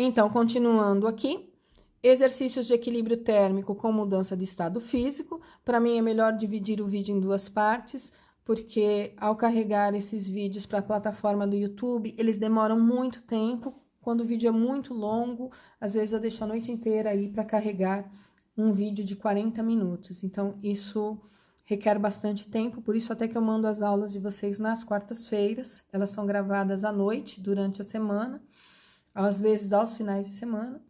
Então, continuando aqui, exercícios de equilíbrio térmico com mudança de estado físico. Para mim, é melhor dividir o vídeo em duas partes, porque ao carregar esses vídeos para a plataforma do YouTube, eles demoram muito tempo. Quando o vídeo é muito longo, às vezes eu deixo a noite inteira aí para carregar um vídeo de 40 minutos. Então, isso requer bastante tempo, por isso até que eu mando as aulas de vocês nas quartas-feiras. Elas são gravadas à noite, durante a semana, às vezes aos finais de semana,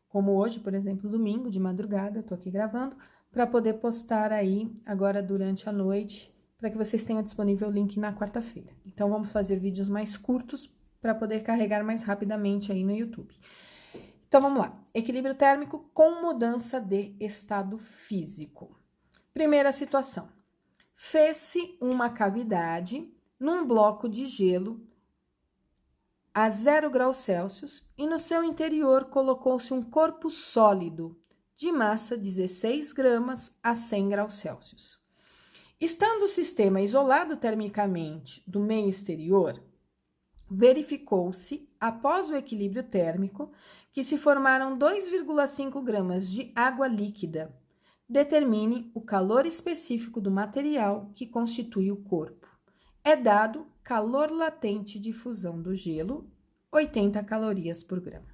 como hoje, por exemplo, domingo, de madrugada, tô aqui gravando, para poder postar aí agora durante a noite, para que vocês tenham disponível o link na quarta-feira. Então, vamos fazer vídeos mais curtos para poder carregar mais rapidamente aí no YouTube. Então, vamos lá. Equilíbrio térmico com mudança de estado físico. Primeira situação. Fez-se uma cavidade num bloco de gelo a 0 graus Celsius e no seu interior colocou-se um corpo sólido de massa 16 gramas a 100 graus Celsius. Estando o sistema isolado termicamente do meio exterior, verificou-se, após o equilíbrio térmico, que se formaram 2,5 gramas de água líquida. Determine o calor específico do material que constitui o corpo. É dado calor latente de fusão do gelo, 80 calorias por grama.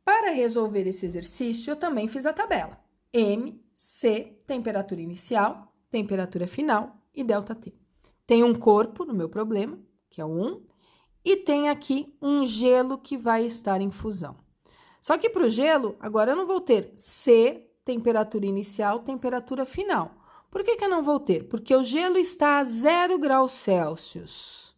Para resolver esse exercício, eu também fiz a tabela. M, C, temperatura inicial, temperatura final e ΔT. Tem um corpo no meu problema, que é o 1, e tem aqui um gelo que vai estar em fusão. Só que para o gelo, agora eu não vou ter C, temperatura inicial, temperatura final. Por que eu não vou ter? Porque o gelo está a 0 graus Celsius.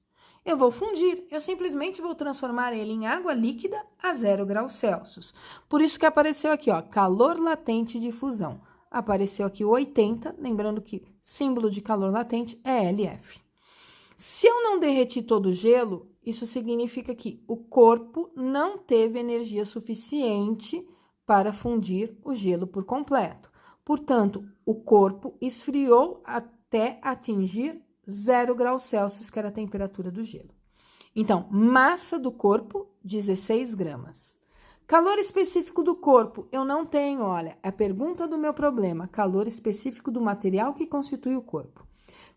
Eu vou fundir, eu simplesmente vou transformar ele em água líquida a 0 graus Celsius. Por isso que apareceu aqui, ó, calor latente de fusão. Apareceu aqui o 80, lembrando que símbolo de calor latente é LF. Se eu não derreti todo o gelo, isso significa que o corpo não teve energia suficiente para fundir o gelo por completo. Portanto, o corpo esfriou até atingir 0 graus Celsius, que era a temperatura do gelo. Então, massa do corpo, 16 gramas. Calor específico do corpo, eu não tenho, olha, é a pergunta do meu problema. Calor específico do material que constitui o corpo.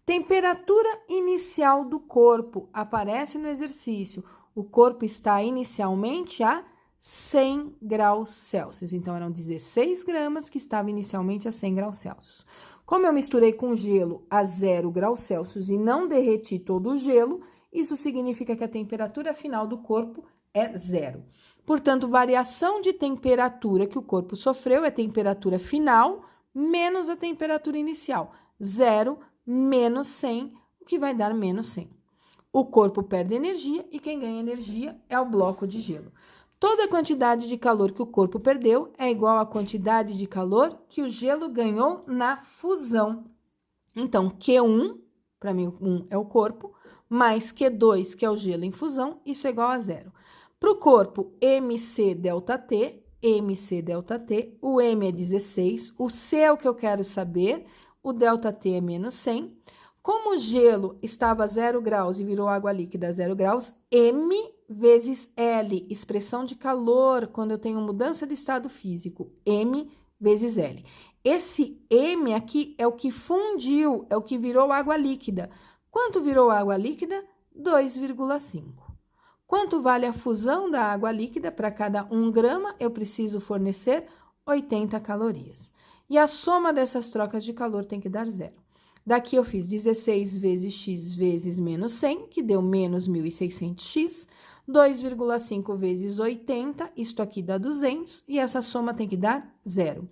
Temperatura inicial do corpo, aparece no exercício. O corpo está inicialmente a 100 graus Celsius. Então, eram 16 gramas que estava inicialmente a 100 graus Celsius. Como eu misturei com gelo a 0 graus Celsius e não derreti todo o gelo, isso significa que a temperatura final do corpo é 0. Portanto, variação de temperatura que o corpo sofreu é temperatura final menos a temperatura inicial. 0 menos 100, o que vai dar menos 100. O corpo perde energia e quem ganha energia é o bloco de gelo. Toda a quantidade de calor que o corpo perdeu é igual à quantidade de calor que o gelo ganhou na fusão. Então, Q1, para mim, 1 é o corpo, mais Q2, que é o gelo em fusão, isso é igual a 0. Para o corpo, MC ΔT, o M é 16, o C é o que eu quero saber, o ΔT é menos 100. Como o gelo estava a 0 graus e virou água líquida a 0 graus, M vezes L, expressão de calor, quando eu tenho mudança de estado físico, M vezes L. Esse M aqui é o que fundiu, é o que virou água líquida. Quanto virou água líquida? 2,5. Quanto vale a fusão da água líquida? Para cada 1 grama, eu preciso fornecer 80 calorias. E a soma dessas trocas de calor tem que dar 0. Daqui eu fiz 16 vezes x vezes menos 100, que deu menos 1.600x. 2,5 vezes 80, isto aqui dá 200, e essa soma tem que dar 0.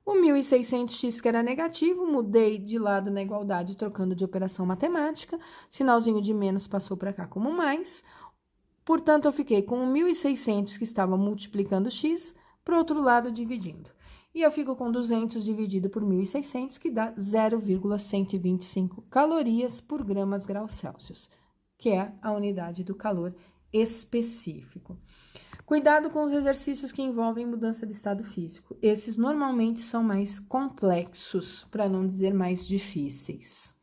O 1.600x, que era negativo, mudei de lado na igualdade, trocando de operação matemática. Sinalzinho de menos passou para cá como mais. Portanto, eu fiquei com o 1.600, que estava multiplicando x, para o outro lado, dividindo. E eu fico com 200 dividido por 1.600, que dá 0,125 calorias por gramas graus Celsius, que é a unidade do calor específico. Cuidado com os exercícios que envolvem mudança de estado físico. Esses normalmente são mais complexos, para não dizer mais difíceis.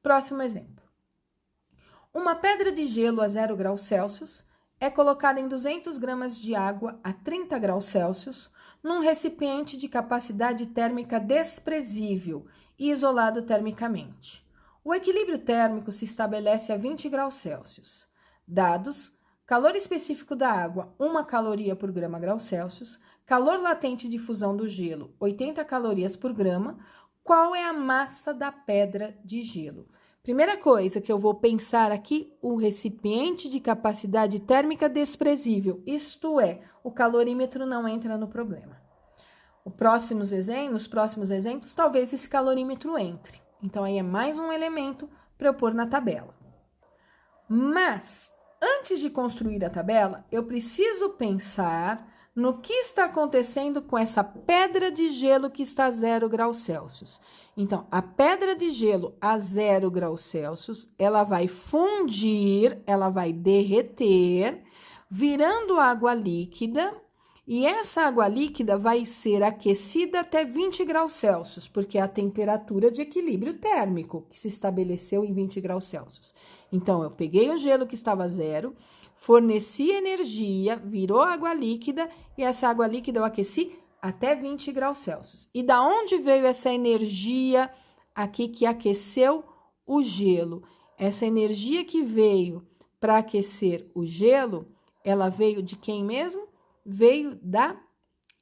Próximo exemplo. Uma pedra de gelo a 0 graus Celsius é colocada em 200 gramas de água a 30 graus Celsius num recipiente de capacidade térmica desprezível e isolado termicamente. O equilíbrio térmico se estabelece a 20 graus Celsius. Dados: calor específico da água, 1 caloria por grama grau Celsius. Calor latente de fusão do gelo, 80 calorias por grama. Qual é a massa da pedra de gelo? Primeira coisa que eu vou pensar aqui, o recipiente de capacidade térmica desprezível, isto é, o calorímetro não entra no problema. Nos próximos exemplos, talvez esse calorímetro entre. Então, aí é mais um elemento para eu pôr na tabela. Mas, antes de construir a tabela, eu preciso pensar no que está acontecendo com essa pedra de gelo que está a 0 graus Celsius. Então, a pedra de gelo a 0 graus Celsius, ela vai fundir, ela vai derreter, virando água líquida, e essa água líquida vai ser aquecida até 20 graus Celsius, porque é a temperatura de equilíbrio térmico que se estabeleceu em 20 graus Celsius. Então, eu peguei o gelo que estava a 0, forneci energia, virou água líquida, e essa água líquida eu aqueci até 20 graus Celsius. E da onde veio essa energia aqui que aqueceu o gelo? Essa energia que veio para aquecer o gelo, ela veio de quem mesmo? Veio da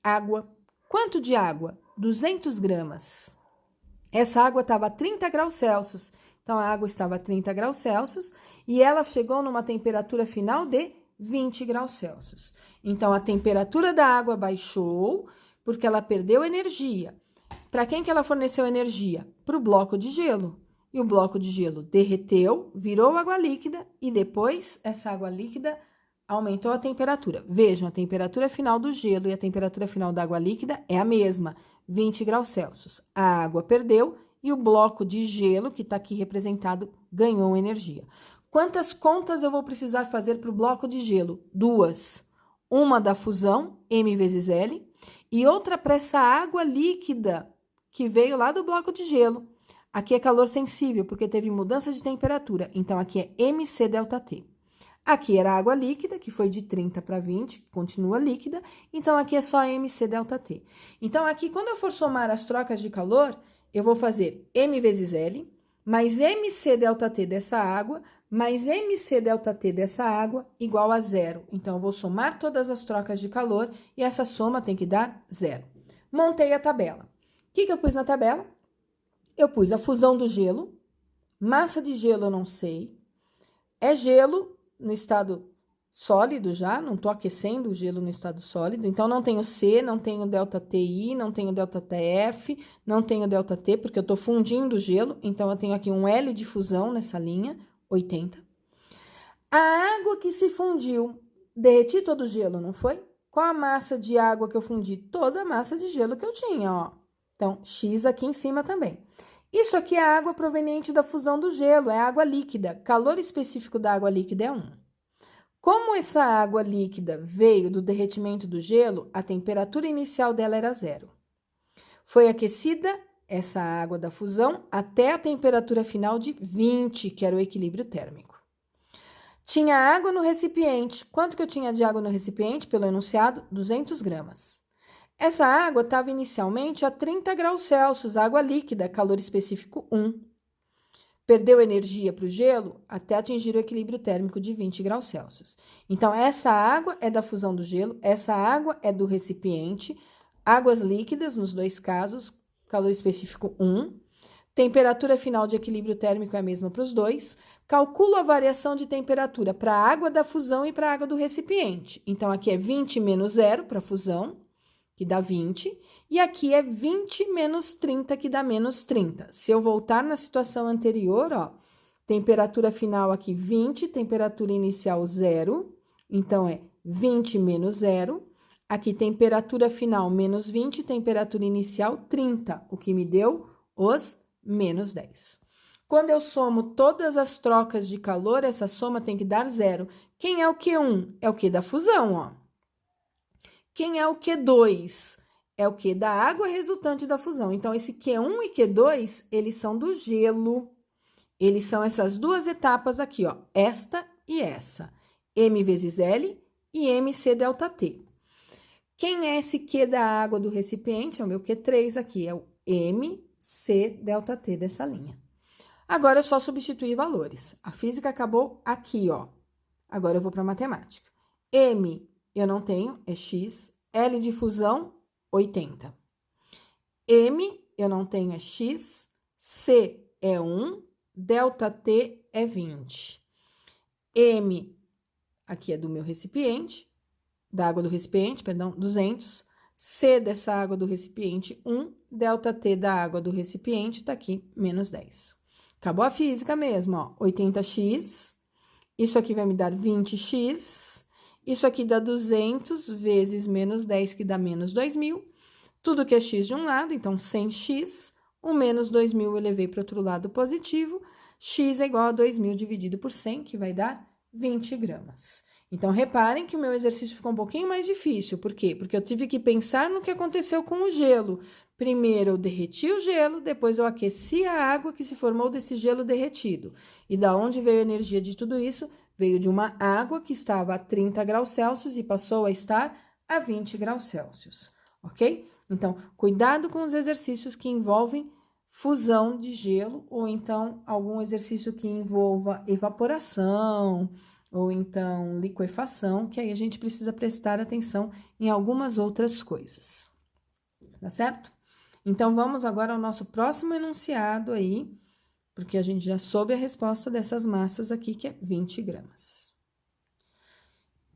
água. Quanto de água? 200 gramas. Essa água estava a 30 graus Celsius. Então, a água estava a 30 graus Celsius e ela chegou numa temperatura final de 20 graus Celsius. Então, a temperatura da água baixou porque ela perdeu energia. Para quem que ela forneceu energia? Para o bloco de gelo. E o bloco de gelo derreteu, virou água líquida e depois essa água líquida aumentou a temperatura. Vejam, a temperatura final do gelo e a temperatura final da água líquida é a mesma, 20 graus Celsius. A água perdeu e o bloco de gelo, que está aqui representado, ganhou energia. Quantas contas eu vou precisar fazer para o bloco de gelo? 2. Uma da fusão, M vezes L, e outra para essa água líquida que veio lá do bloco de gelo. Aqui é calor sensível, porque teve mudança de temperatura, então aqui é MC delta T. Aqui era água líquida, que foi de 30 para 20, continua líquida, então aqui é só MC delta T. Então, aqui, quando eu for somar as trocas de calor, eu vou fazer M vezes L, mais MC delta T dessa água, mais MC delta T dessa água, igual a 0. Então, eu vou somar todas as trocas de calor e essa soma tem que dar 0. Montei a tabela. O que eu pus na tabela? Eu pus a fusão do gelo, massa de gelo eu não sei, é gelo no estado sólido já, não estou aquecendo o gelo no estado sólido, então não tenho C, não tenho delta TI, não tenho delta TF, não tenho delta T, porque eu estou fundindo o gelo, então eu tenho aqui um L de fusão nessa linha, 80. A água que se fundiu, derreti todo o gelo, não foi? Qual a massa de água que eu fundi? Toda a massa de gelo que eu tinha, ó. Então, X aqui em cima também. Isso aqui é a água proveniente da fusão do gelo, é água líquida. Calor específico da água líquida é 1. Como essa água líquida veio do derretimento do gelo, a temperatura inicial dela era 0. Foi aquecida essa água da fusão até a temperatura final de 20, que era o equilíbrio térmico. Tinha água no recipiente. Quanto que eu tinha de água no recipiente? Pelo enunciado, 200 gramas. Essa água estava inicialmente a 30 graus Celsius, água líquida, calor específico 1. Perdeu energia para o gelo até atingir o equilíbrio térmico de 20 graus Celsius. Então, essa água é da fusão do gelo, essa água é do recipiente, águas líquidas, nos dois casos, calor específico 1. Temperatura final de equilíbrio térmico é a mesma para os dois. Calculo a variação de temperatura para a água da fusão e para a água do recipiente. Então, aqui é 20 menos 0 para a fusão, que dá 20, e aqui é 20 menos 30, que dá menos 30. Se eu voltar na situação anterior, ó, temperatura final aqui 20, temperatura inicial 0, então é 20 menos 0. Aqui, temperatura final menos 20, temperatura inicial 30, o que me deu os menos 10. Quando eu somo todas as trocas de calor, essa soma tem que dar 0. Quem é o Q1? É o Q da fusão, ó. Quem é o Q2? É o Q da água resultante da fusão. Então, esse Q1 e Q2, eles são do gelo. Eles são essas duas etapas aqui, ó. Esta e essa. M vezes L e MC delta T. Quem é esse Q da água do recipiente? É o meu Q3 aqui, é o MC delta T dessa linha. Agora é só substituir valores. A física acabou aqui, ó. Agora eu vou para a matemática. M eu não tenho, é X. L de fusão, 80. M eu não tenho, é X. C é 1. Delta T é 20. M, aqui é do meu recipiente, da água do recipiente, perdão, 200. C dessa água do recipiente, 1. Delta T da água do recipiente, tá aqui, menos 10. Acabou a física mesmo, ó. 80x. Isso aqui vai me dar 20x. Isso aqui dá 200 vezes menos 10, que dá menos 2.000. Tudo que é x de um lado, então 100x. O menos 2.000 eu levei para o outro lado positivo. X é igual a 2.000 dividido por 100, que vai dar 20 gramas. Então, reparem que o meu exercício ficou um pouquinho mais difícil. Por quê? Porque eu tive que pensar no que aconteceu com o gelo. Primeiro, eu derreti o gelo, depois eu aqueci a água que se formou desse gelo derretido. E da onde veio a energia de tudo isso? Veio de uma água que estava a 30 graus Celsius e passou a estar a 20 graus Celsius, ok? Então, cuidado com os exercícios que envolvem fusão de gelo ou então algum exercício que envolva evaporação ou então liquefação, que aí a gente precisa prestar atenção em algumas outras coisas, tá certo? Então, vamos agora ao nosso próximo enunciado aí, porque a gente já soube a resposta dessas massas aqui, que é 20 gramas.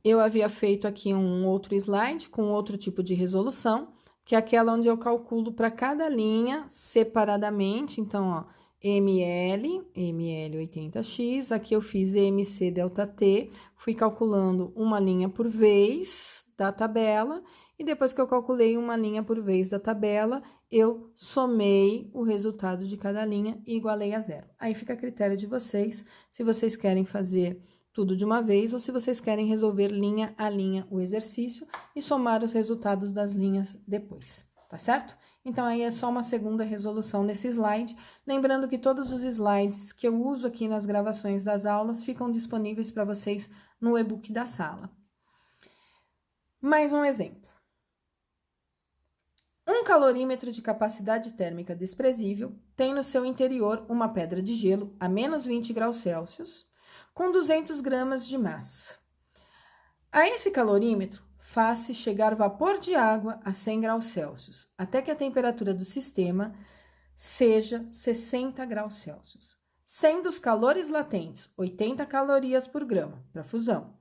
Eu havia feito aqui um outro slide com outro tipo de resolução, que é aquela onde eu calculo para cada linha separadamente. Então, ó, ML 80x, aqui eu fiz MC delta T, fui calculando uma linha por vez da tabela, e depois que eu calculei uma linha por vez da tabela, eu somei o resultado de cada linha e igualei a zero. Aí fica a critério de vocês, se vocês querem fazer tudo de uma vez ou se vocês querem resolver linha a linha o exercício e somar os resultados das linhas depois, tá certo? Então, aí é só uma segunda resolução nesse slide. Lembrando que todos os slides que eu uso aqui nas gravações das aulas ficam disponíveis para vocês no e-book da sala. Mais um exemplo. Um calorímetro de capacidade térmica desprezível tem no seu interior uma pedra de gelo a menos 20 graus Celsius, com 200 gramas de massa. A esse calorímetro, faz-se chegar vapor de água a 100 graus Celsius, até que a temperatura do sistema seja 60 graus Celsius, sendo os calores latentes 80 calorias por grama para fusão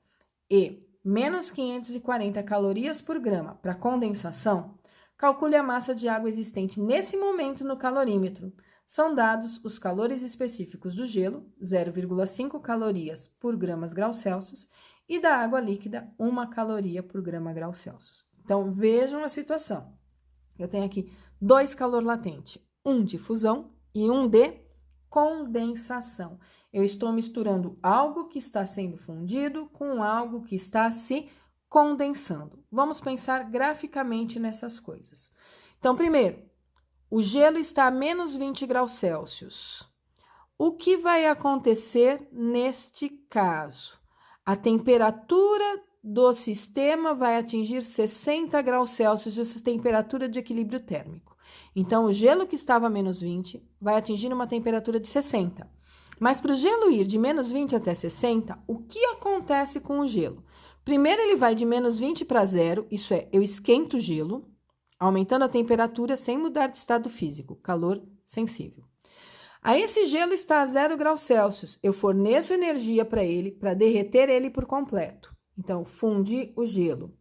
e menos 540 calorias por grama para condensação. Calcule a massa de água existente nesse momento no calorímetro. São dados os calores específicos do gelo, 0,5 calorias por gramas graus Celsius, e da água líquida, 1 caloria por grama graus Celsius. Então, vejam a situação. Eu tenho aqui 2 calor latente, um de fusão e um de condensação. Eu estou misturando algo que está sendo fundido com algo que está se condensando. Vamos pensar graficamente nessas coisas. Então, primeiro, o gelo está a menos 20 graus Celsius. O que vai acontecer neste caso? A temperatura do sistema vai atingir 60 graus Celsius, essa temperatura de equilíbrio térmico. Então, o gelo que estava a menos 20 vai atingir uma temperatura de 60. Mas para o gelo ir de menos 20 até 60, o que acontece com o gelo? Primeiro, ele vai de menos 20 para zero, isso é, eu esquento o gelo, aumentando a temperatura sem mudar de estado físico, calor sensível. Aí esse gelo está a 0 graus Celsius, eu forneço energia para ele, para derreter ele por completo. Então, fundi o gelo,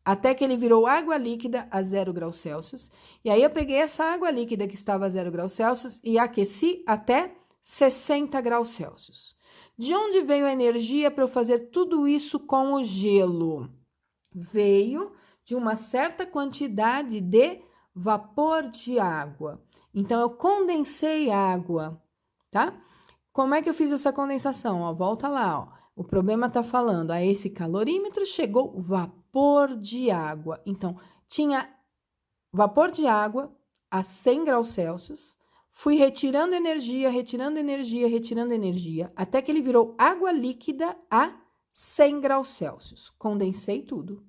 até que ele virou água líquida a 0 graus Celsius. E aí eu peguei essa água líquida que estava a 0 graus Celsius e aqueci até 60 graus Celsius. De onde veio a energia para eu fazer tudo isso com o gelo? Veio de uma certa quantidade de vapor de água. Então, eu condensei água, tá? Como é que eu fiz essa condensação? Ó, volta lá, ó. O problema tá falando, a esse calorímetro chegou vapor de água. Então, tinha vapor de água a 100 graus Celsius, fui retirando energia, até que ele virou água líquida a 100 graus Celsius. Condensei tudo.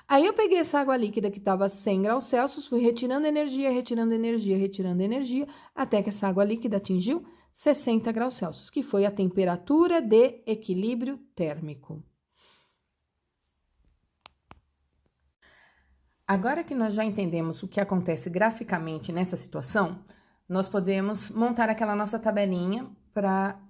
Aí, eu peguei essa água líquida que estava 100 graus Celsius, fui retirando energia, retirando energia, retirando energia, até que essa água líquida atingiu 60 graus Celsius, que foi a temperatura de equilíbrio térmico. Agora que nós já entendemos o que acontece graficamente nessa situação, nós podemos montar aquela nossa tabelinha para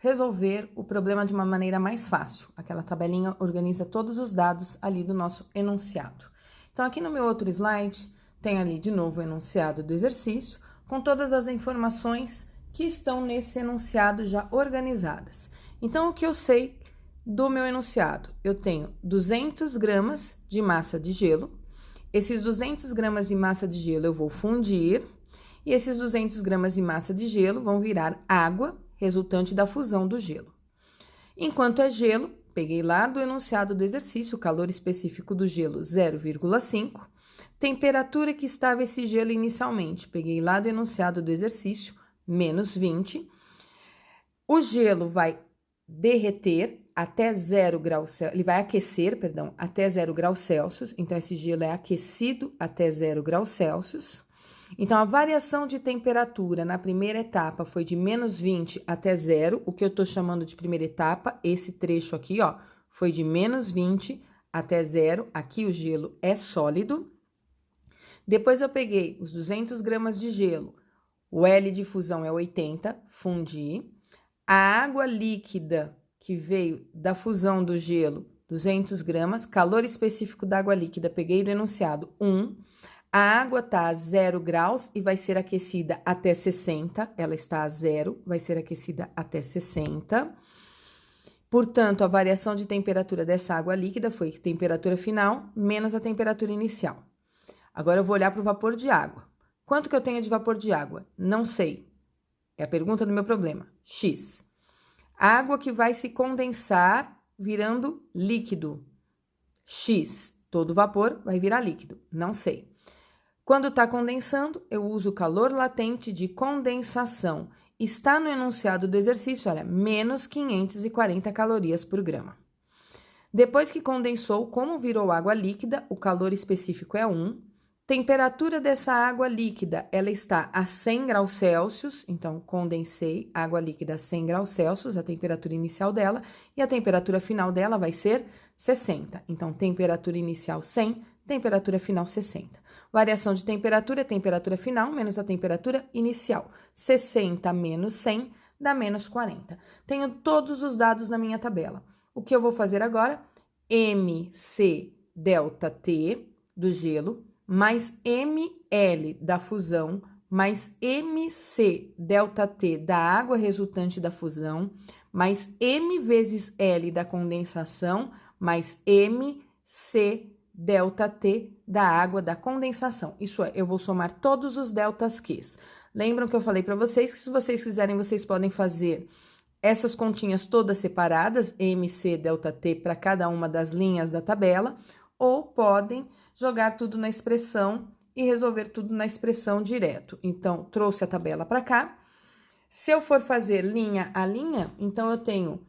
resolver o problema de uma maneira mais fácil. Aquela tabelinha organiza todos os dados ali do nosso enunciado. Então, aqui no meu outro slide, tem ali de novo o enunciado do exercício, com todas as informações que estão nesse enunciado já organizadas. Então, o que eu sei do meu enunciado? Eu tenho 200 gramas de massa de gelo. Esses 200 gramas de massa de gelo eu vou fundir, e esses 200 gramas de massa de gelo vão virar água, resultante da fusão do gelo. Enquanto é gelo, peguei lá do enunciado do exercício, o calor específico do gelo 0,5, temperatura que estava esse gelo inicialmente, peguei lá do enunciado do exercício, menos 20. O gelo vai derreter até 0 graus Celsius, ele vai aquecer, perdão, até 0 graus Celsius, então esse gelo é aquecido até 0 graus Celsius. Então, a variação de temperatura na primeira etapa foi de menos 20 até 0, o que eu tô chamando de primeira etapa, esse trecho aqui, ó, foi de menos 20 até 0, aqui o gelo é sólido. Depois eu peguei os 200 gramas de gelo, o L de fusão é 80, fundi. A água líquida que veio da fusão do gelo, 200 gramas, calor específico da água líquida, peguei do enunciado 1. A água está a 0 graus e vai ser aquecida até 60. Ela está a 0, vai ser aquecida até 60. Portanto, a variação de temperatura dessa água líquida foi temperatura final menos a temperatura inicial. Agora, eu vou olhar para o vapor de água. Quanto que eu tenho de vapor de água? Não sei. É a pergunta do meu problema. X. Água que vai se condensar virando líquido. X. Todo vapor vai virar líquido. Não sei. Quando está condensando, eu uso o calor latente de condensação. Está no enunciado do exercício, olha, menos 540 calorias por grama. Depois que condensou, como virou água líquida, o calor específico é 1. Temperatura dessa água líquida, ela está a 100 graus Celsius, então condensei água líquida a 100 graus Celsius, a temperatura inicial dela, e a temperatura final dela vai ser 60. Então, temperatura inicial 100, temperatura final 60. Variação de temperatura é temperatura final menos a temperatura inicial. 60 menos 100 dá menos 40. Tenho todos os dados na minha tabela. O que eu vou fazer agora? MC delta T do gelo mais ML da fusão mais MC delta T da água resultante da fusão mais M vezes L da condensação mais MC delta T da água da condensação. Isso é, eu vou somar todos os deltas Qs. Lembram que eu falei para vocês que se vocês quiserem, vocês podem fazer essas continhas todas separadas, MC delta T para cada uma das linhas da tabela, ou podem jogar tudo na expressão e resolver tudo na expressão direto. Então, trouxe a tabela para cá. Se eu for fazer linha a linha, então eu tenho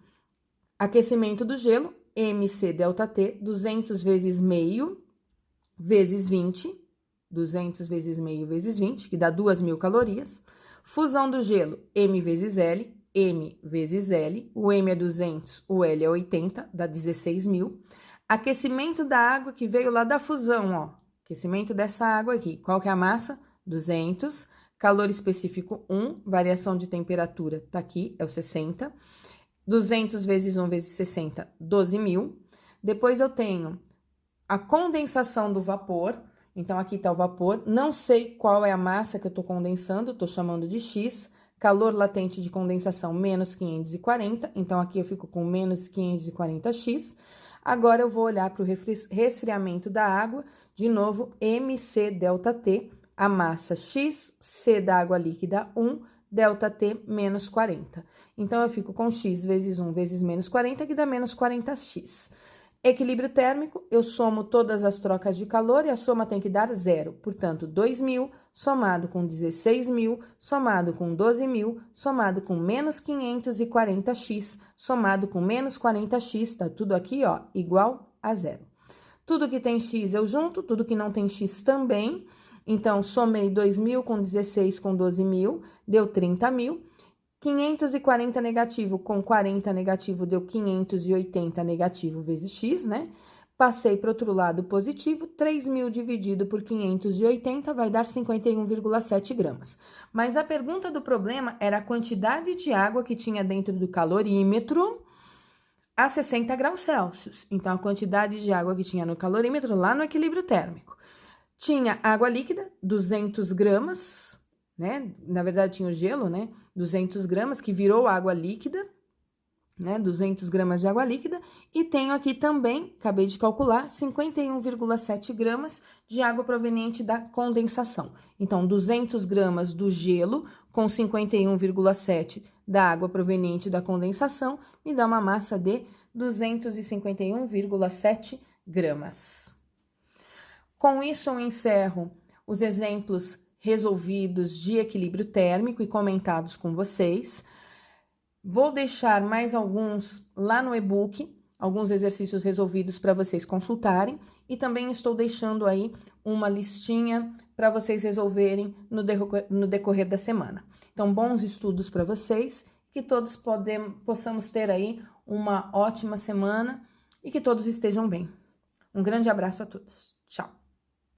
aquecimento do gelo, MC delta T, 200 vezes meio, vezes 20, 200 vezes meio vezes 20, que dá 2.000 calorias. Fusão do gelo, M vezes L, M vezes L, o M é 200, o L é 80, dá 16.000. Aquecimento da água que veio lá da fusão, ó, aquecimento dessa água aqui. Qual que é a massa? 200, calor específico 1, variação de temperatura tá aqui, é o 60. 200 vezes 1 vezes 60, 12.000. Depois eu tenho a condensação do vapor. Então, aqui tá o vapor. Não sei qual é a massa que eu tô condensando, tô chamando de X. Calor latente de condensação, menos 540. Então, aqui eu fico com menos 540x. Agora, eu vou olhar para o resfriamento da água. De novo, MC delta T, a massa X, C da água líquida 1, delta T menos 40. Então, eu fico com X vezes 1 vezes menos 40, que dá menos 40x. Equilíbrio térmico, eu somo todas as trocas de calor e a soma tem que dar 0. Portanto, 2.000 somado com 16.000, somado com 12.000, somado com menos 540x, somado com menos 40x, tá tudo aqui, ó, igual a 0. Tudo que tem x eu junto, tudo que não tem x também. Então, somei 2.000 com 16 com 12.000, deu 30.000. 540 negativo com 40 negativo deu 580 negativo vezes x, né? Passei para o outro lado positivo, 3.000 dividido por 580 vai dar 51,7 gramas. Mas a pergunta do problema era a quantidade de água que tinha dentro do calorímetro a 60 graus Celsius. Então, a quantidade de água que tinha no calorímetro lá no equilíbrio térmico. Tinha água líquida, 200 gramas, né? Na verdade, tinha o gelo, né? 200 gramas, que virou água líquida, né? 200 gramas de água líquida. E tenho aqui também, acabei de calcular, 51,7 gramas de água proveniente da condensação. Então, 200 gramas do gelo com 51,7 da água proveniente da condensação me dá uma massa de 251,7 gramas. Com isso, eu encerro os exemplos resolvidos de equilíbrio térmico e comentados com vocês. Vou deixar mais alguns lá no e-book, alguns exercícios resolvidos para vocês consultarem. E também estou deixando aí uma listinha para vocês resolverem no decorrer da semana. Então, bons estudos para vocês, que todos possamos ter aí uma ótima semana e que todos estejam bem. Um grande abraço a todos. Tchau!